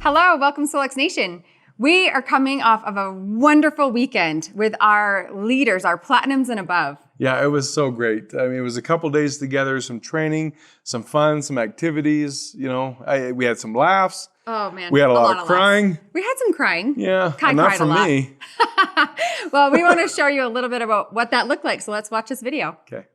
Hello, welcome Solex Nation. We are coming off of a wonderful weekend with our leaders, our platinums and above. Yeah, it was so great. I mean, it was a couple days together, some training, some fun, some activities. You know, we had some laughs. Oh man, we had a lot of crying. Laughs. We had some crying. Yeah, not for me. Well, we want to show you a little bit about what that looked like. So let's watch this video. Okay.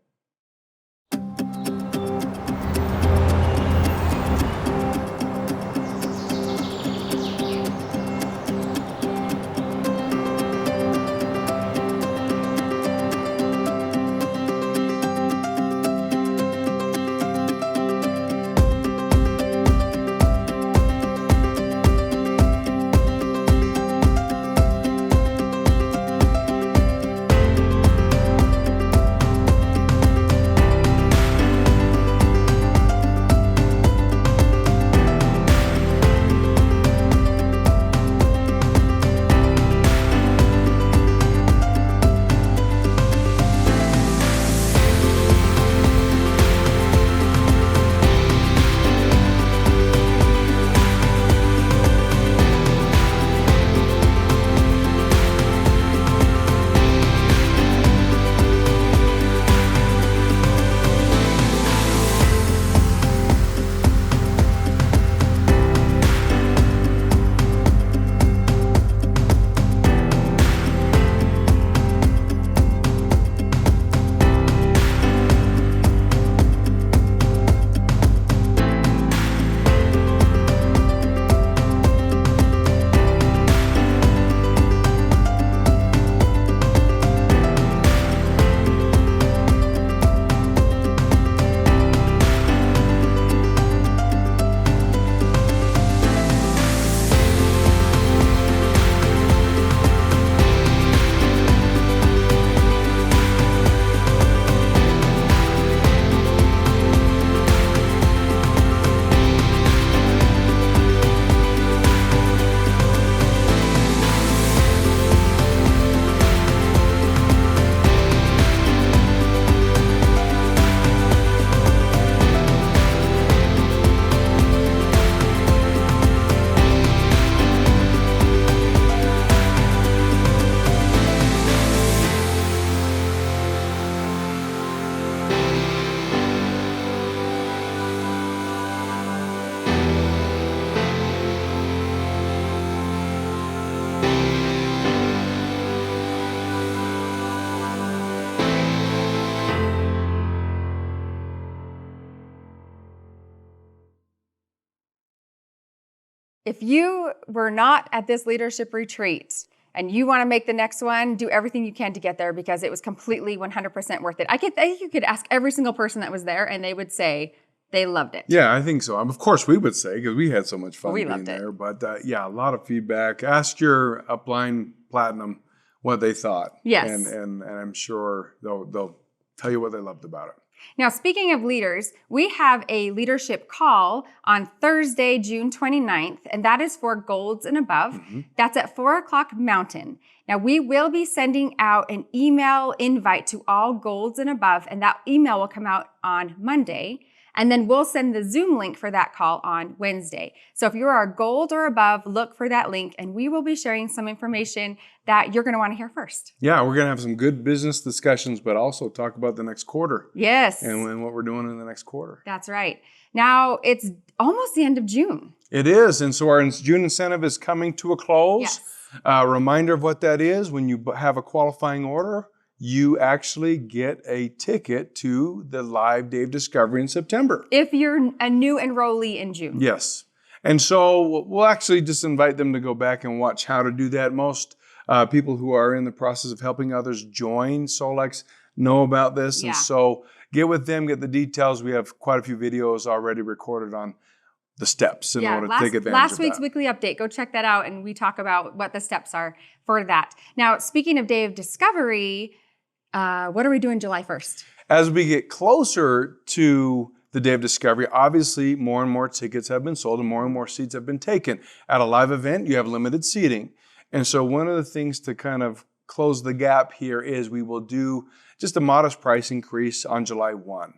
If you were not at this leadership retreat and you want to make the next one, do everything you can to get there because it was completely 100% worth it. I think you could ask every single person that was there and they would say they loved it. Yeah, I think so. Of course, we would say because we had so much fun being there. But yeah, a lot of feedback. Ask your upline platinum what they thought. Yes. And I'm sure they'll tell you what they loved about it. Now, speaking of leaders, we have a leadership call on Thursday, June 29th, and that is for golds and above. That's at 4 o'clock Mountain. Now, we will be sending out an email invite to all golds and above, and that email will come out on Monday. And then we'll send the Zoom link for that call on Wednesday. So if you're a gold or above, look for that link and we will be sharing some information that you're going to want to hear first. Yeah, we're going to have some good business discussions, but also talk about the next quarter. Yes. And what we're doing in the next quarter. That's right. Now, it's almost the end of June. It is. And so our June incentive is coming to a close. Yes. A reminder of what that is, when you have a qualifying order, you actually get a ticket to the live Day of Discovery in September. If you're a new enrollee in June. Yes. And so we'll actually just invite them to go back and watch how to do that. Most people who are in the process of helping others join Solex know about this. Yeah. And so get with them, get the details. We have quite a few videos already recorded on the steps in order to take advantage of that. Last week's weekly update, go check that out and we talk about what the steps are for that. Now, speaking of Day of Discovery, what are we doing July 1st? As we get closer to the Day of Discovery, obviously more and more tickets have been sold and more seats have been taken. At a live event, you have limited seating. And so one of the things to kind of close the gap here is we will do just a modest price increase on July 1.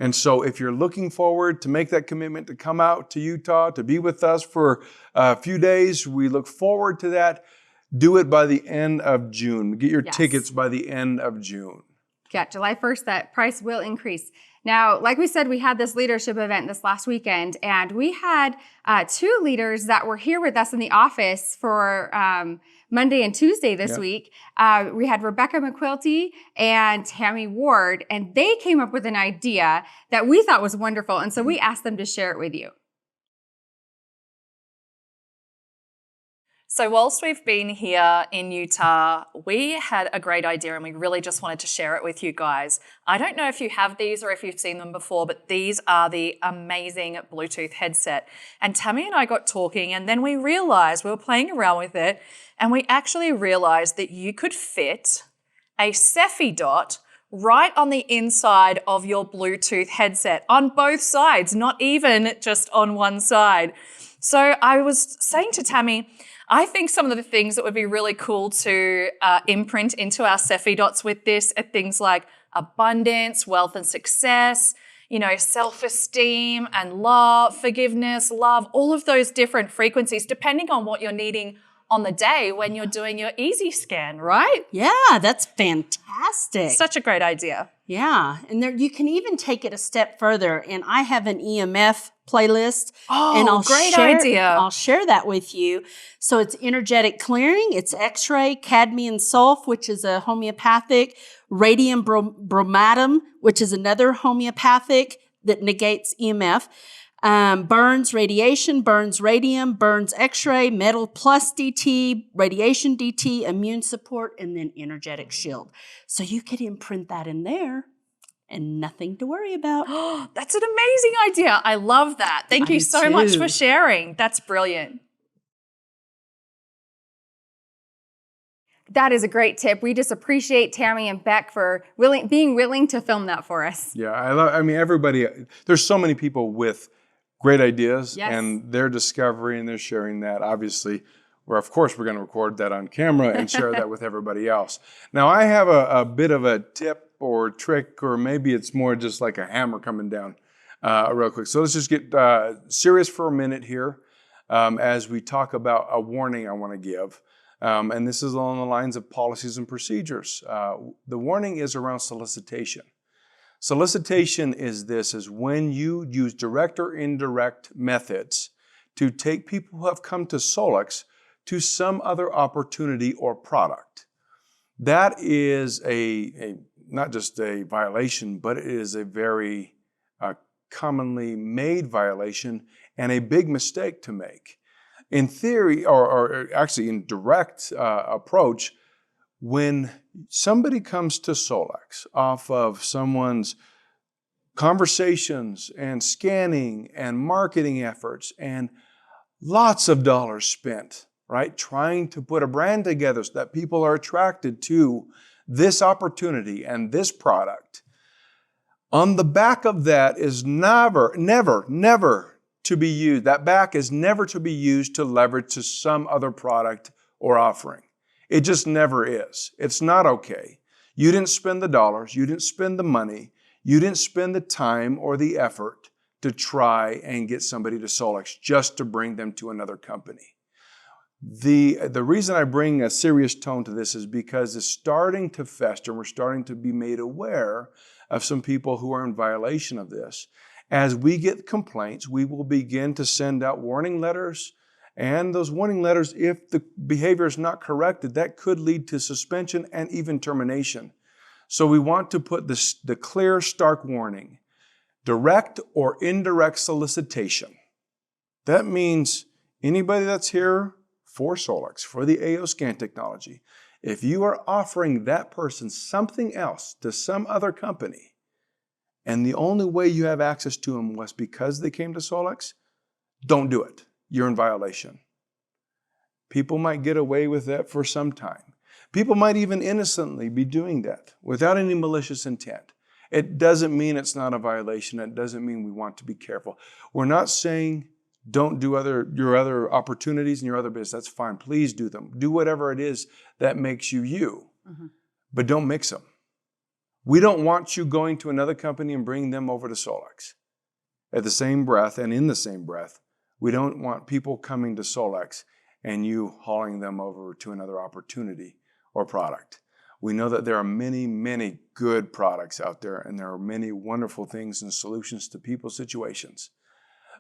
And so if you're looking forward to make that commitment to come out to Utah, to be with us for a few days, we look forward to that. Do it by the end of June. Get your tickets by the end of June. Yeah, July 1st, that price will increase. Now, like we said, we had this leadership event this last weekend, and we had 2 leaders that were here with us in the office for Monday and Tuesday this week. We had Rebecca McQuilty and Tammy Ward, and they came up with an idea that we thought was wonderful, and so we asked them to share it with you. So whilst we've been here in Utah, we had a great idea and we really just wanted to share it with you guys. I don't know if you have these or if you've seen them before, but these are the amazing Bluetooth headset. And Tammy and I got talking, and then we realized, we were playing around with it, and we actually realized that you could fit a Cephi dot right on the inside of your Bluetooth headset, on both sides, not even just on one side. So I was saying to Tammy, I think some of the things that would be really cool to imprint into our Cephi dots with this are things like abundance, wealth and success, you know, self-esteem and love, forgiveness, love, all of those different frequencies, depending on what you're needing on the day when you're doing your easy scan, right? Yeah, that's fantastic. Such a great idea. Yeah, and there, you can even take it a step further. And I have an EMF playlist. Oh, and great idea. I'll share that with you. So it's energetic clearing, it's X-ray, cadmium sulf, which is a homeopathic, radium bromatum, which is another homeopathic that negates EMF. Burns radiation, burns radium, burns X-ray, metal plus DT, radiation DT, immune support, and then energetic shield. So you could imprint that in there and nothing to worry about. That's an amazing idea. I love that. Thank you so much for sharing. That's brilliant. That is a great tip. We just appreciate Tammy and Beck for being willing to film that for us. Yeah, I mean, everybody, there's so many people with great ideas, and they're discovering and they're sharing that. Obviously, of course, we're going to record that on camera and share that with everybody else. Now, I have a bit of a tip or trick, or maybe it's more just like a hammer coming down real quick. So let's just get serious for a minute here as we talk about a warning I want to give. And this is along the lines of policies and procedures. The warning is around solicitation. Solicitation is when you use direct or indirect methods to take people who have come to Solix to some other opportunity or product. That is not just a violation, but it is a very commonly made violation and a big mistake to make. In theory, or actually in direct approach, when somebody comes to Solix off of someone's conversations and scanning and marketing efforts and lots of dollars spent, right, trying to put a brand together so that people are attracted to this opportunity and this product, on the back of that is never to be used. That back is never to be used to leverage to some other product or offering. It just never is. It's not okay. You didn't spend the dollars, you didn't spend the money, you didn't spend the time or the effort to try and get somebody to Solix just to bring them to another company. The reason I bring a serious tone to this is because it's starting to fester. We're starting to be made aware of some people who are in violation of this. As we get complaints, we will begin to send out warning letters. And those warning letters, if the behavior is not corrected, that could lead to suspension and even termination. So we want to put the clear, stark warning: direct or indirect solicitation. That means anybody that's here for Solix, for the AO scan technology, if you are offering that person something else to some other company, and the only way you have access to them was because they came to Solix, don't do it. You're in violation. People might get away with that for some time. People might even innocently be doing that without any malicious intent. It doesn't mean it's not a violation. It doesn't mean we want to be careful. We're not saying don't do your other opportunities and your other business. That's fine. Please do them. Do whatever it is that makes you you. But don't mix them. We don't want you going to another company and bringing them over to Solex. At the same breath and in the same breath, we don't want people coming to Solex and you hauling them over to another opportunity or product. We know that there are many, many good products out there, and there are many wonderful things and solutions to people's situations.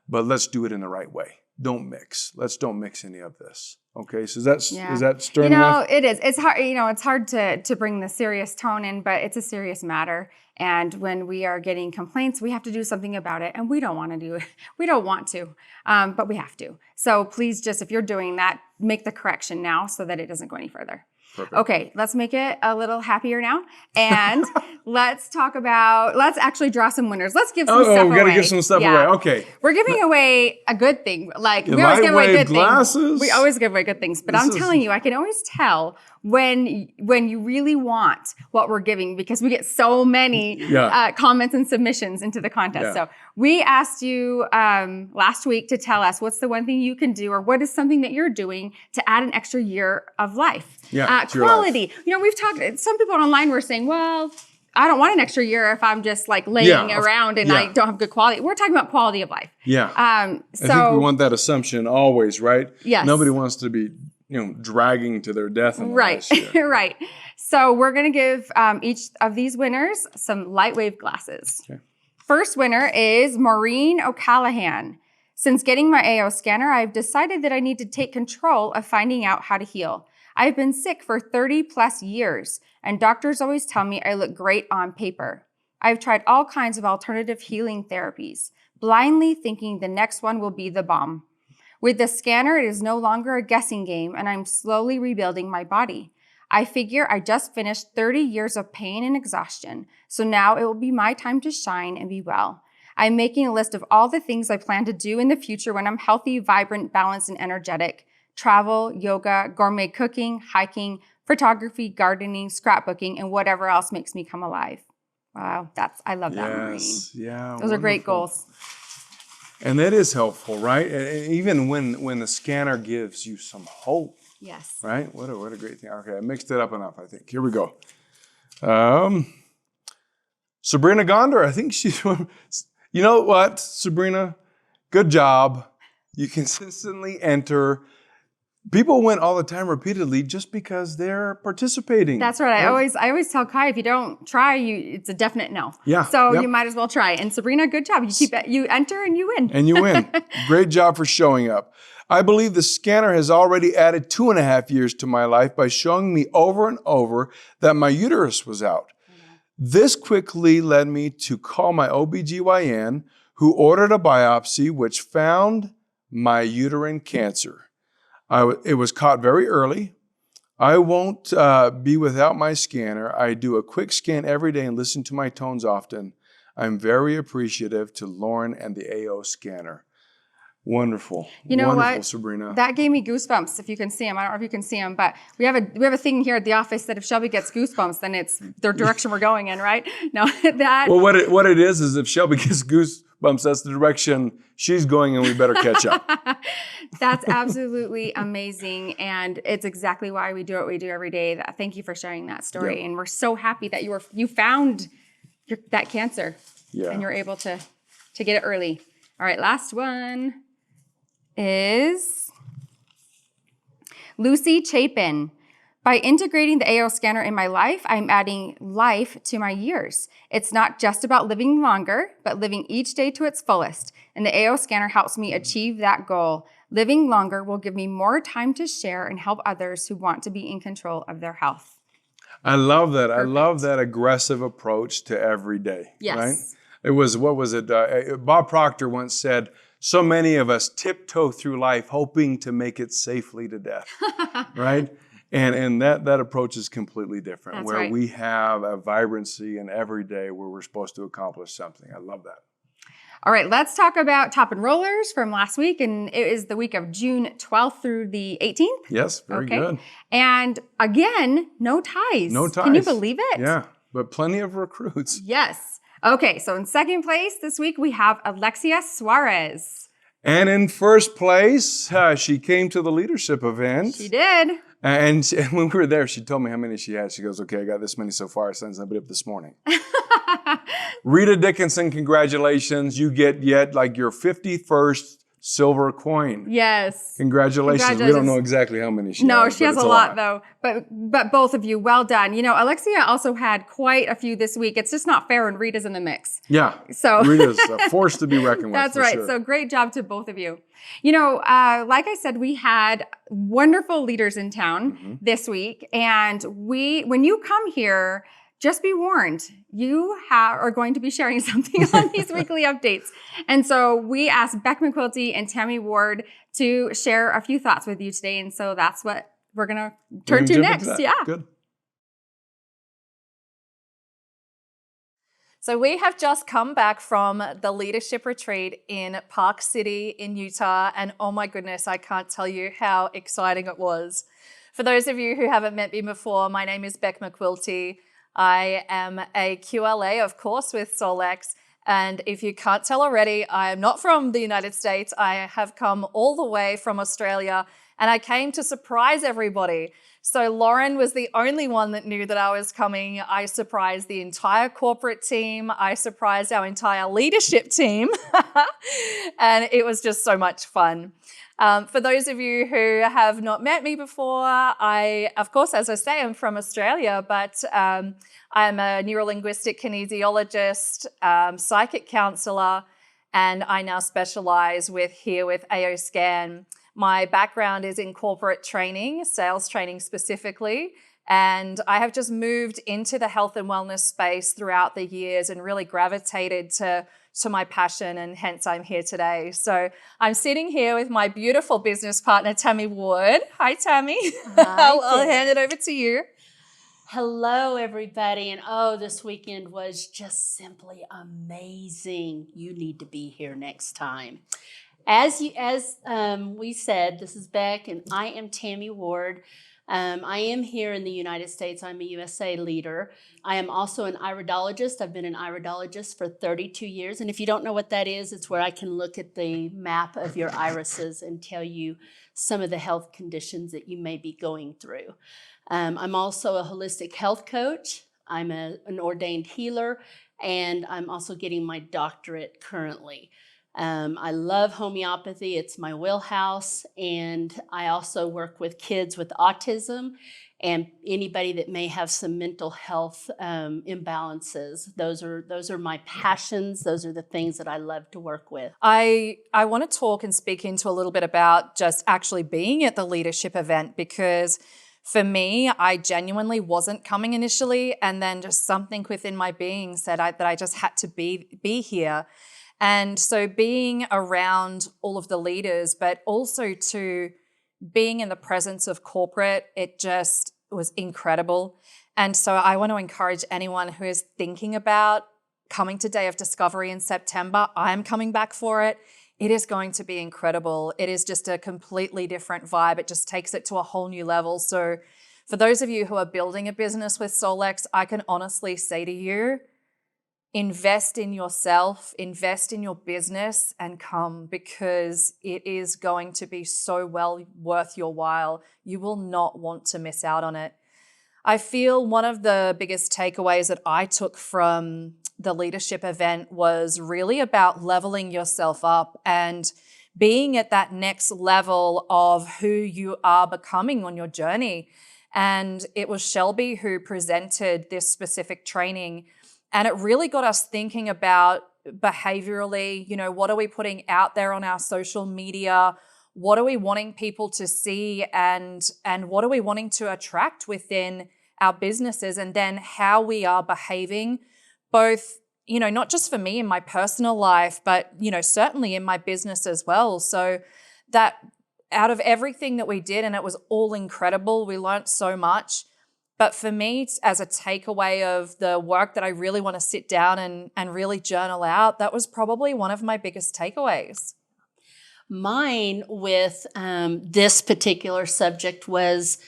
But let's do it in the right way. Don't mix. Let's don't mix any of this. Okay, so is that stern enough? It is. It's hard. It's hard to bring the serious tone in, but it's a serious matter. And when we are getting complaints, we have to do something about it, and we don't want to do it. We don't want to, but we have to. So please, just if you're doing that, make the correction now so that it doesn't go any further. Perfect. Okay, let's make it a little happier now. And let's actually draw some winners. Let's give some stuff away. Oh, we got to give some stuff away. Okay. We're giving away a good thing. Like, we always give away good things. We always give away good things. But I'm telling you, I can always tell when you really want what we're giving, because we get so many comments and submissions into the contest. Yeah. So we asked you last week to tell us what's the one thing you can do, or what is something that you're doing to add an extra year of life. Quality. We've talked, some people online were saying, well, I don't want an extra year if I'm just like laying around and I don't have good quality. We're talking about quality of life. Yeah. I think we want that assumption always, right? Yes. Nobody wants to be, dragging to their death. In the last year. Right. So we're going to give each of these winners some light wave glasses. Okay. First winner is Maureen O'Callahan. Since getting my AO scanner, I've decided that I need to take control of finding out how to heal. I've been sick for 30 plus years, and doctors always tell me I look great on paper. I've tried all kinds of alternative healing therapies, blindly thinking the next one will be the bomb. With the scanner, it is no longer a guessing game, and I'm slowly rebuilding my body. I figure I just finished 30 years of pain and exhaustion, so now it will be my time to shine and be well. I'm making a list of all the things I plan to do in the future when I'm healthy, vibrant, balanced, and energetic. Travel, yoga, gourmet cooking, hiking, photography, gardening, scrapbooking, and whatever else makes me come alive. Wow, I love that, Maureen. Yeah, those are great goals. And that is helpful, right? Even when the scanner gives you some hope. Yes. Right? What a great thing. Okay, I mixed it up enough, I think. Here we go. Sabrina Gonder, I think she's one. You know what, Sabrina? Good job. You consistently enter. People win all the time repeatedly just because they're participating. That's right. I always tell Kai, if you don't try, it's a definite no. Yeah. So you might as well try. And Sabrina, good job. You enter and you win. And you win. Great job for showing up. I believe the scanner has already added 2.5 years to my life by showing me over and over that my uterus was out. This quickly led me to call my OBGYN, who ordered a biopsy, which found my uterine cancer. It was caught very early. I won't be without my scanner. I do a quick scan every day and listen to my tones often. I'm very appreciative to Lauren and the AO scanner. Wonderful. You know Wonderful, what? Sabrina. That gave me goosebumps, if you can see them. I don't know if you can see them, but we have a thing here at the office that if Shelby gets goosebumps, then it's the direction we're going in, right? No, that. Well, what it is if Shelby gets goosebumps, that's the direction she's going, and we better catch up. That's absolutely amazing, and it's exactly why we do what we do every day. Thank you for sharing that story, and we're so happy that you found that cancer, and you're able to get it early. All right, last one is Lucy Chapin. By integrating the AO scanner in my life, I'm adding life to my years. It's not just about living longer, but living each day to its fullest. And the AO scanner helps me achieve that goal. Living longer will give me more time to share and help others who want to be in control of their health. I love that. Perfect. I love that aggressive approach to every day. Yes. Right? It was, what was it? Bob Proctor once said, so many of us tiptoe through life hoping to make it safely to death, right? And that approach is completely different, That's where right. we have a vibrancy in every day where we're supposed to accomplish something. I love that. All right, let's talk about top enrollers from last week, and it is the week of June 12th through the 18th. Yes, very good. And again, no ties. No ties. Can you believe it? Yeah, but plenty of recruits. Yes. Okay, so in second place this week, we have Alexia Suarez. And in first place, she came to the leadership event. She did. And when we were there, she told me how many she had. She goes, okay, I got this many so far. I sent somebody up this morning. Rita Dickinson, congratulations. You get yet like your 51st silver coin. Yes. Congratulations. We don't know exactly how many she has. No, she has a lot though. But both of you, well done. You know, Alexia also had quite a few this week. It's just not fair when Rita's in the mix. Yeah. So Rita's a force to be reckoned with. That's for right. Sure. So great job to both of you. You know, like I said, we had wonderful leaders in town this week. And when you come here, just be warned, you are going to be sharing something on these weekly updates. And so we asked Beck McQuilty and Tammy Ward to share a few thoughts with you today. And so that's what we're going to turn to next. Yeah. Good. So we have just come back from the leadership retreat in Park City in Utah. And oh my goodness, I can't tell you how exciting it was. For those of you who haven't met me before, my name is Beck McQuilty. I am a QLA, of course, with Solex. And if you can't tell already, I am not from the United States. I have come all the way from Australia, and I came to surprise everybody. So Lauren was the only one that knew that I was coming. I surprised the entire corporate team. I surprised our entire leadership team. And it was just so much fun. For those of you who have not met me before, I, of course, as I say, I'm from Australia, but I'm a neurolinguistic kinesiologist, psychic counselor, and I now specialize with AO Scan. My background is in corporate training, sales training specifically, and I have just moved into the health and wellness space throughout the years and really gravitated to my passion, and hence I'm here today. So I'm sitting here with my beautiful business partner, Tammy Ward. Hi, Tammy. Hi, I'll hand it over to you. Hello, everybody. And oh, this weekend was just simply amazing. You need to be here next time. As we said, this is Beck, and I am Tammy Ward. I am here in the United States. I'm a USA leader. I am also an iridologist. I've been an iridologist for 32 years. And if you don't know what that is, it's where I can look at the map of your irises and tell you some of the health conditions that you may be going through. I'm also a holistic health coach. I'm an ordained healer, and I'm also getting my doctorate currently. I love homeopathy. It's my wheelhouse. And I also work with kids with autism and anybody that may have some mental health imbalances. Those are my passions. Those are the things that I love to work with. I want to talk and speak into a little bit about just actually being at the leadership event, because for me, I genuinely wasn't coming initially, and then just something within my being said that I just had to be here. And so being around all of the leaders, but also to being in the presence of corporate, it just was incredible. And so I want to encourage anyone who is thinking about coming to Day of Discovery in September. I'm coming back for it. It is going to be incredible. It is just a completely different vibe. It just takes it to a whole new level. So for those of you who are building a business with Solex, I can honestly say to you, invest in yourself, invest in your business, and come, because it is going to be so well worth your while. You will not want to miss out on it. I feel one of the biggest takeaways that I took from the leadership event was really about leveling yourself up and being at that next level of who you are becoming on your journey. And it was Shelby who presented this specific training. And it really got us thinking about behaviorally, what are we putting out there on our social media? What are we wanting people to see, and what are we wanting to attract within our businesses? And then how we are behaving, both, not just for me in my personal life, but, certainly in my business as well. So that out of everything that we did, and it was all incredible, we learned so much. But for me, as a takeaway of the work that I really want to sit down and really journal out, that was probably one of my biggest takeaways. Mine with this particular subject was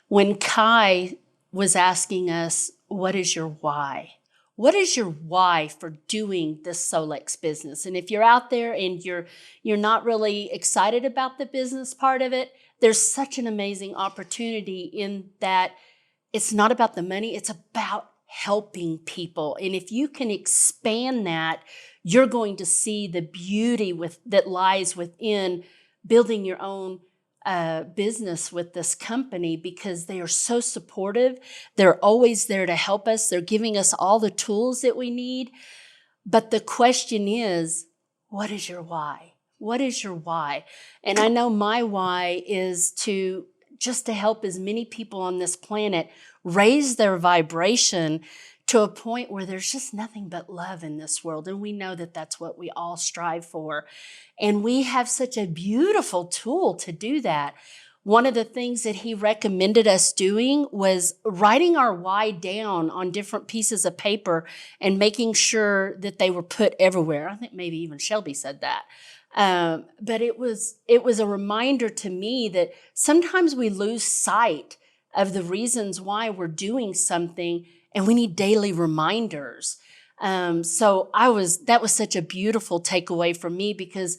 when Kai was asking us, what is your why? What is your why for doing this Solex business? And if you're out there and you're not really excited about the business part of it, there's such an amazing opportunity in that it's not about the money, it's about helping people. And if you can expand that, you're going to see the beauty that lies within building your own business with this company, because they are so supportive. They're always there to help us. They're giving us all the tools that we need. But the question is, what is your why? What is your why? And I know my why is to help as many people on this planet raise their vibration to a point where there's just nothing but love in this world. And we know that that's what we all strive for. And we have such a beautiful tool to do that. One of the things that he recommended us doing was writing our why down on different pieces of paper and making sure that they were put everywhere. I think maybe even Shelby said that. But it was a reminder to me that sometimes we lose sight of the reasons why we're doing something, and we need daily reminders. So that was such a beautiful takeaway for me, because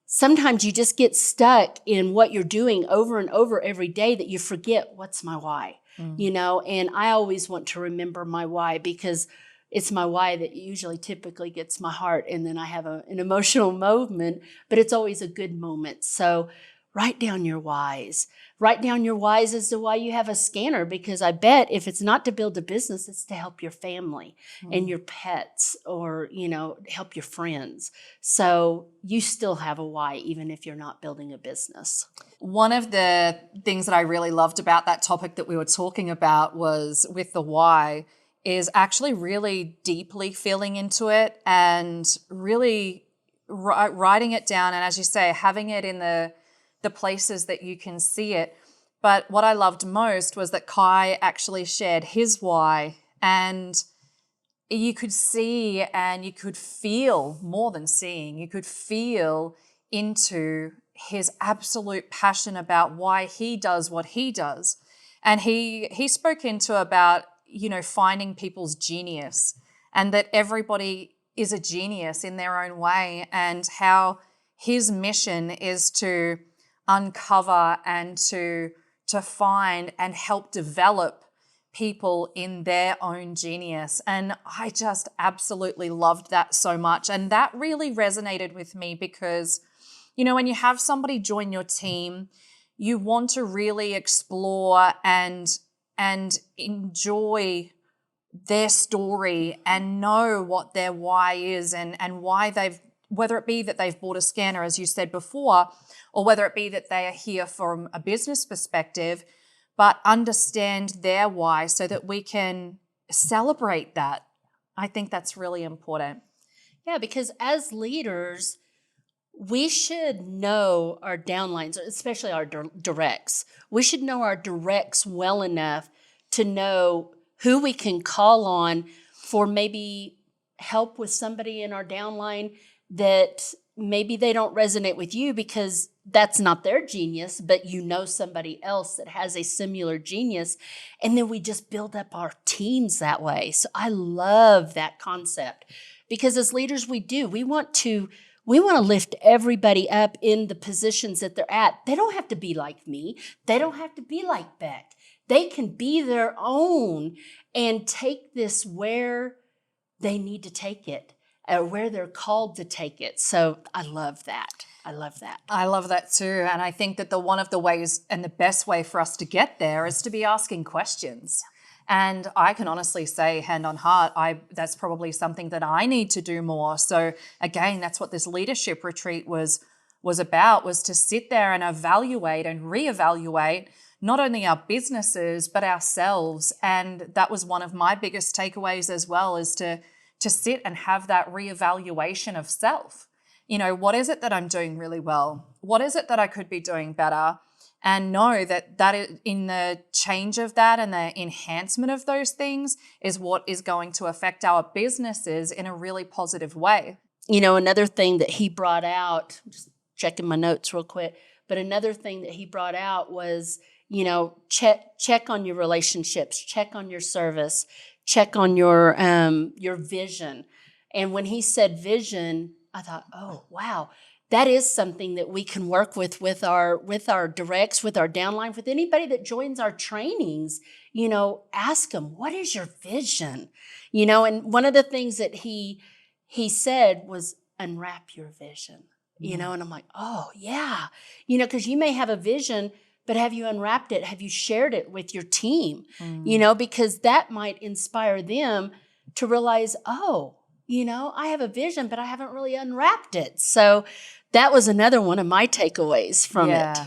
sometimes you just get stuck in what you're doing over and over every day that you forget, what's my why? And I always want to remember my why, because it's my why that usually typically gets my heart, and then I have an emotional moment, but it's always a good moment. So write down your whys. Write down your whys as to why you have a scanner, because I bet if it's not to build a business, it's to help your family and your pets, or, help your friends. So you still have a why, even if you're not building a business. One of the things that I really loved about that topic that we were talking about was with the why is actually really deeply feeling into it and really writing it down. And as you say, having it in the places that you can see it. But what I loved most was that Kai actually shared his why, and you could see and you could feel, more than seeing, you could feel into his absolute passion about why he does what he does. And he spoke into about, finding people's genius, and that everybody is a genius in their own way, and how his mission is to uncover and to find and help develop people in their own genius. And I just absolutely loved that so much. And that really resonated with me because, when you have somebody join your team, you want to really explore and enjoy their story and know what their why is and why whether it be that they've bought a scanner, as you said before, or whether it be that they are here from a business perspective, but understand their why so that we can celebrate that. I think that's really important. Yeah, because as leaders, we should know our downlines, especially our directs. We should know our directs well enough to know who we can call on for maybe help with somebody in our downline that maybe they don't resonate with you because that's not their genius, but somebody else that has a similar genius. And then we just build up our teams that way. So I love that concept, because as leaders, we want to lift everybody up in the positions that they're at. They don't have to be like me. They don't have to be like Beck. They can be their own and take this where they need to take it, or where they're called to take it. So I love that. I love that too. And I think that one of the ways and the best way for us to get there is to be asking questions. And I can honestly say, hand on heart, that's probably something that I need to do more. So again, that's what this leadership retreat was about, was to sit there and evaluate and reevaluate not only our businesses, but ourselves. And that was one of my biggest takeaways as well, is to sit and have that reevaluation of self. What is it that I'm doing really well? What is it that I could be doing better? And know that is, in the change of that and the enhancement of those things is what is going to affect our businesses in a really positive way. Another thing that he brought out, just checking my notes real quick, but another thing that he brought out was, check on your relationships, check on your service, check on your vision. And when he said vision, I thought, oh, wow, that is something that we can work with our directs, with our downline, with anybody that joins our trainings. Ask them, what is your vision? And one of the things that he said was, unwrap your vision. And I'm like, oh yeah, because you may have a vision, but have you unwrapped it? Have you shared it with your team? Because that might inspire them to realize, oh, I have a vision, but I haven't really unwrapped it. So that was another one of my takeaways from it.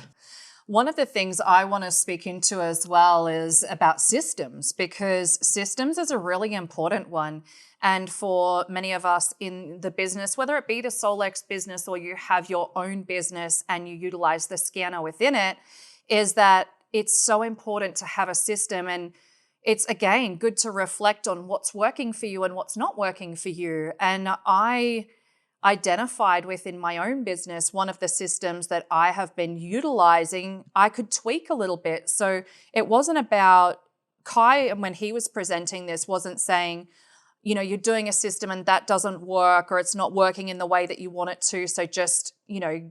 One of the things I want to speak into as well is about systems, because systems is a really important one. And for many of us in the business, whether it be the Solex business or you have your own business and you utilize the scanner within it, is that it's so important to have a system. And it's, again, good to reflect on what's working for you and what's not working for you. And I identified within my own business, one of the systems that I have been utilizing, I could tweak a little bit. So it wasn't about Kai, when he was presenting this, wasn't saying, you're doing a system and that doesn't work, or it's not working in the way that you want it to, so just,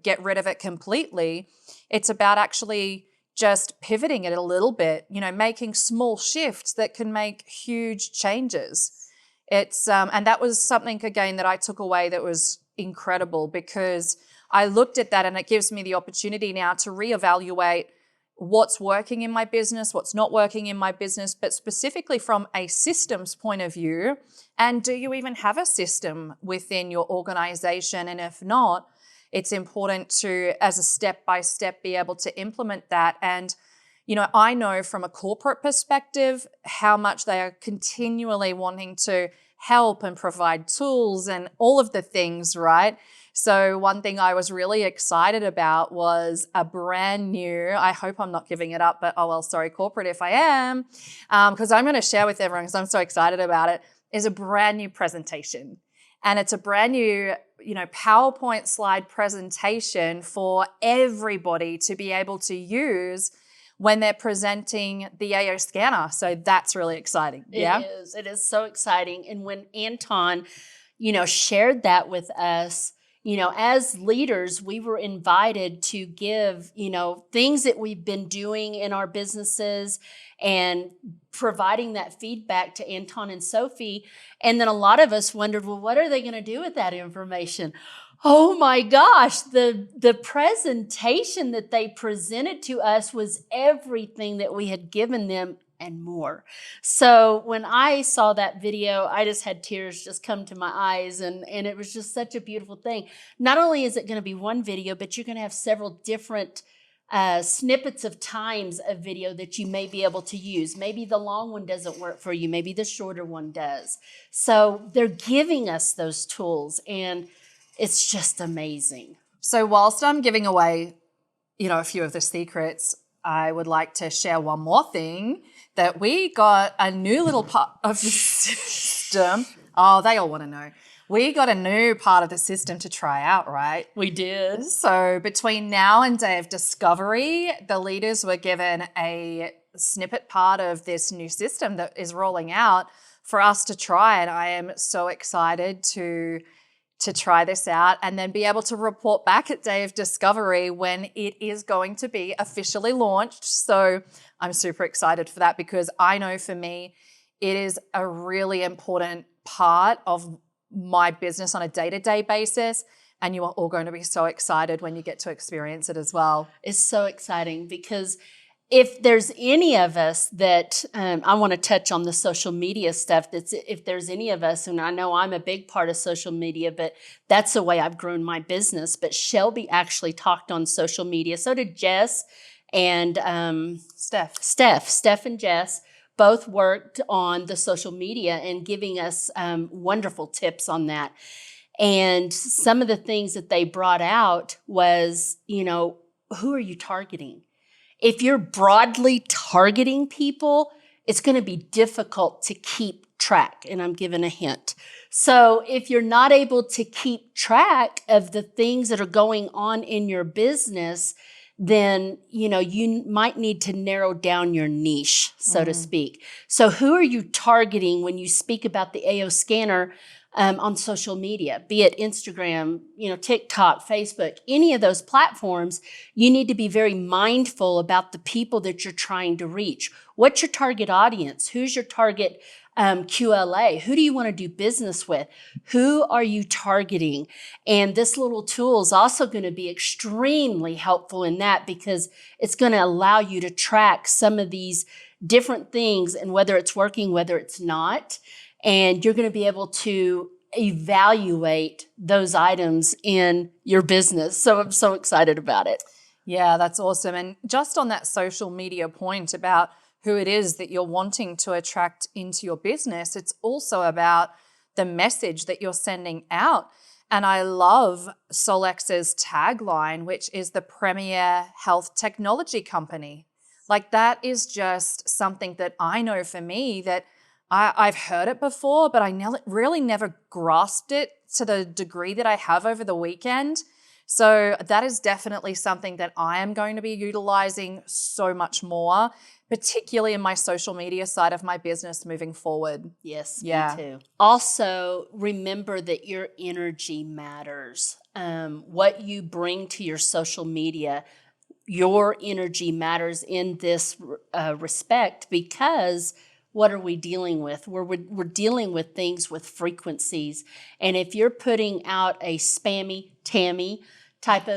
get rid of it completely. It's about actually just pivoting it a little bit, making small shifts that can make huge changes. It's and that was something, again, that I took away that was incredible, because I looked at that and it gives me the opportunity now to reevaluate what's working in my business, what's not working in my business, but specifically from a systems point of view. And do you even have a system within your organization? And if not, it's important to, as a step-by-step, be able to implement that. And, I know from a corporate perspective how much they are continually wanting to help and provide tools and all of the things, right? So one thing I was really excited about was a brand new, I hope I'm not giving it up, but oh well, sorry, corporate if I am, because I'm going to share with everyone because I'm so excited about it, is a brand new presentation. And it's a brand new, PowerPoint slide presentation for everybody to be able to use when they're presenting the AO scanner. So that's really exciting. Yeah. It is so exciting. And when Anton, shared that with us, as leaders, we were invited to give, things that we've been doing in our businesses and providing that feedback to Anton and Sophie. And then a lot of us wondered, well, what are they going to do with that information? Oh my gosh, the presentation that they presented to us was everything that we had given them and more. So when I saw that video, I just had tears just come to my eyes, and it was just such a beautiful thing. Not only is it going to be one video, but you're going to have several different snippets of times of video that you may be able to use. Maybe the long one doesn't work for you. Maybe the shorter one does. So they're giving us those tools, and it's just amazing. So whilst I'm giving away, a few of the secrets, I would like to share one more thing, that we got a new little part of the system. Oh, they all want to know. We got a new part of the system to try out, right? We did. So between now and day of discovery, the leaders were given a snippet part of this new system that is rolling out for us to try. And I am so excited to try this out and then be able to report back at Day of Discovery when it is going to be officially launched. So I'm super excited for that, because I know for me, it is a really important part of my business on a day-to-day basis. And you are all going to be so excited when you get to experience it as well. It's so exciting, because if there's any of us that, I want to touch on the social media stuff, if there's any of us, and I know I'm a big part of social media, but that's the way I've grown my business. But Shelby actually talked on social media. So did Jess and Steph and Jess both worked on the social media and giving us wonderful tips on that. And some of the things that they brought out was, who are you targeting? If you're broadly targeting people, it's going to be difficult to keep track. And I'm giving a hint. So if you're not able to keep track of the things that are going on in your business, then, you might need to narrow down your niche, so to speak. So who are you targeting when you speak about the AO scanner? on social media, be it Instagram, TikTok, Facebook, any of those platforms, you need to be very mindful about the people that you're trying to reach. What's your target audience? Who's your target QLA? Who do you want to do business with? Who are you targeting? And this little tool is also going to be extremely helpful in that, because it's going to allow you to track some of these different things and whether it's working, whether it's not. And you're going to be able to evaluate those items in your business. So I'm so excited about it. Yeah, that's awesome. And just on that social media point about who it is that you're wanting to attract into your business, it's also about the message that you're sending out. And I love Solex's tagline, which is the premier health technology company. Like, that is just something that I know for me that I've heard it before, but I really never grasped it to the degree that I have over the weekend. So that is definitely something that I am going to be utilizing so much more, particularly in my social media side of my business moving forward. Yes, Yeah. me too. Also, remember that your energy matters. What you bring to your social media, your energy matters in this respect, because what are we dealing with? We're dealing with things with frequencies. And if you're putting out a spammy Tammy type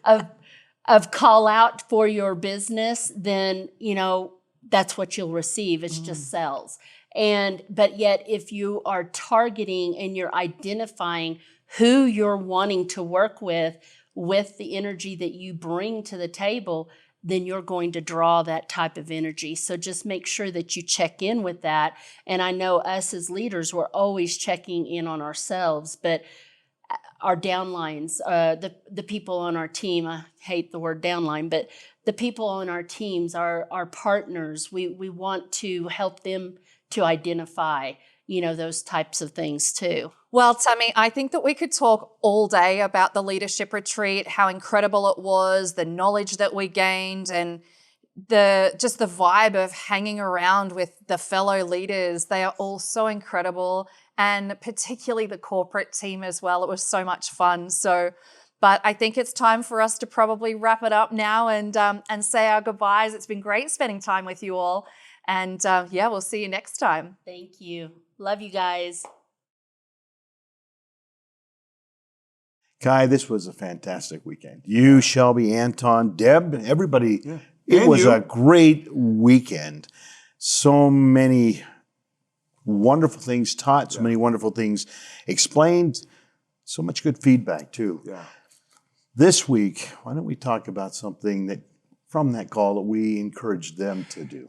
of call out for your business, then, that's what you'll receive. It's just sales. But yet, if you are targeting and you're identifying who you're wanting to work with the energy that you bring to the table, then you're going to draw that type of energy. So just make sure that you check in with that. And I know us as leaders, we're always checking in on ourselves, but our downlines, the people on our team, I hate the word downline, but the people on our teams, our partners, we want to help them to identify, those types of things too. Well, Tammy, I think that we could talk all day about the leadership retreat, how incredible it was, the knowledge that we gained, and the vibe of hanging around with the fellow leaders. They are all so incredible, and particularly the corporate team as well. It was so much fun. But I think it's time for us to probably wrap it up now and say our goodbyes. It's been great spending time with you all. And we'll see you next time. Thank you. Love you guys. Kai, this was a fantastic weekend. You, Shelby, Anton, Deb, everybody. Yeah. It And was you. a great weekend. So many wonderful things taught, so many wonderful things explained, so much good feedback too. Yeah. This week, why don't we talk about something that from that call that we encouraged them to do?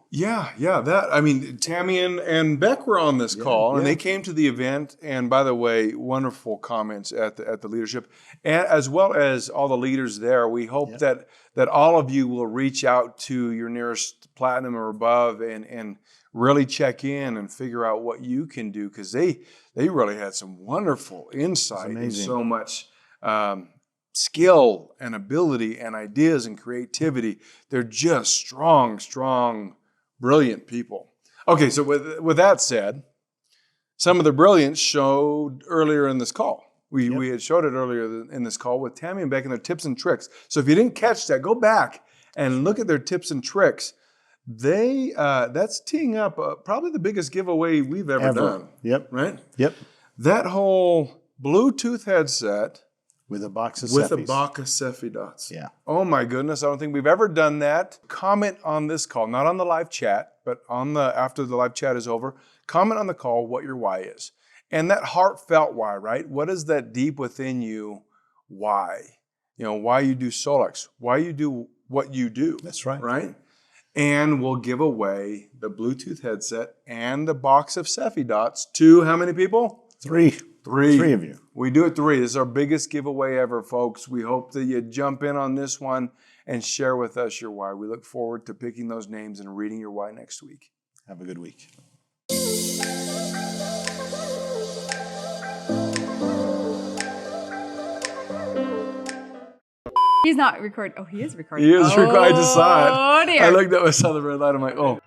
Tammy and Beck were on this call, and yeah. they came to the event. And by the way, wonderful comments at the leadership, and as well as all the leaders there. We hope that all of you will reach out to your nearest platinum or above and really check in and figure out what you can do, because they really had some wonderful insight and so much skill and ability and ideas and creativity. They're just strong, brilliant people. Okay, so with that said, some of the brilliance showed earlier in this call. We had showed it earlier in this call with Tammy and Beck and their tips and tricks. So if you didn't catch that, go back and look at their tips and tricks. That's teeing up probably the biggest giveaway we've ever done. Yep. Right? Yep. That whole Bluetooth headset With a box of with a Ceffis. box of Cephi dots. Yeah. Oh my goodness, I don't think we've ever done that. Comment on this call, not on the live chat, but after the live chat is over. Comment on the call what your why is. And that heartfelt why, right? What is that deep within you why? Why you do Solex, why you do what you do. That's right. Right? And we'll give away the Bluetooth headset and the box of Cephi dots to how many people? Three. Three. Three of you. We do it 3. This is our biggest giveaway ever, folks. We hope that you jump in on this one and share with us your why. We look forward to picking those names and reading your why next week. Have a good week. He's not recording. Oh, he is recording. He is recording. I just saw it. Oh, dear. I looked up, I saw the red light. I'm like, oh,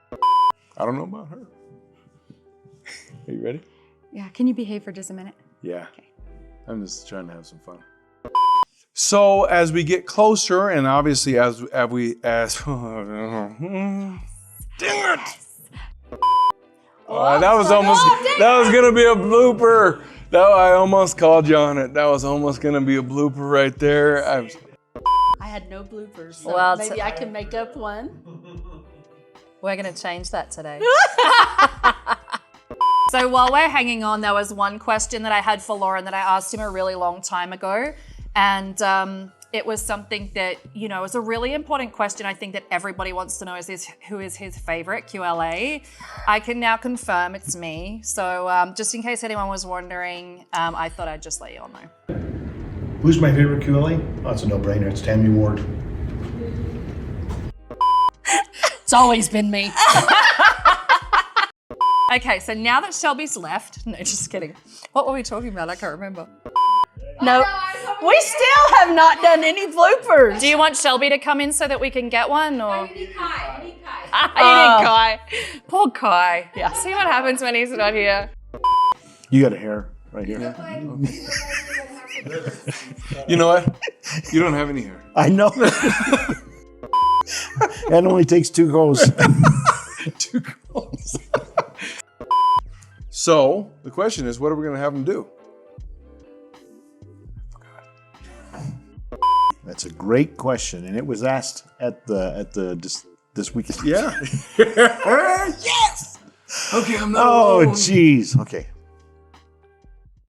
I don't know about her. Are you ready? Yeah, can you behave for just a minute? Yeah. I'm just trying to have some fun. So as we get closer, and obviously as dang it! Oh, that was gonna be a blooper. I almost called you on it. That was almost gonna be a blooper right there. I had no bloopers, so Well, maybe I can make up one. We're going to change that today. So while we're hanging on, there was one question that I had for Lauren that I asked him a really long time ago. And it was something that, you know, is a really important question. I think that everybody wants to know who is his favorite QLA. I can now confirm it's me. So just in case anyone was wondering, I thought I'd just let you all know. Who's my favorite QLA? Oh, it's a no-brainer. It's Tammy Ward. It's always been me. Okay, so now that Shelby's left, no, just kidding. What were we talking about? I can't remember. No, we still have not done any bloopers. Do you want Shelby to come in so that we can get one? Or? I need Kai. You need Kai. Poor Kai. Yeah. See what happens when he's not here. You got a hair right here. You know what? You don't have any hair. I know. It only takes 2 goes. 2 goals. So the question is, what are we going to have them do? That's a great question, and it was asked at this weekend. Yeah. Yes. Okay, I'm not Oh, alone. geez. Okay.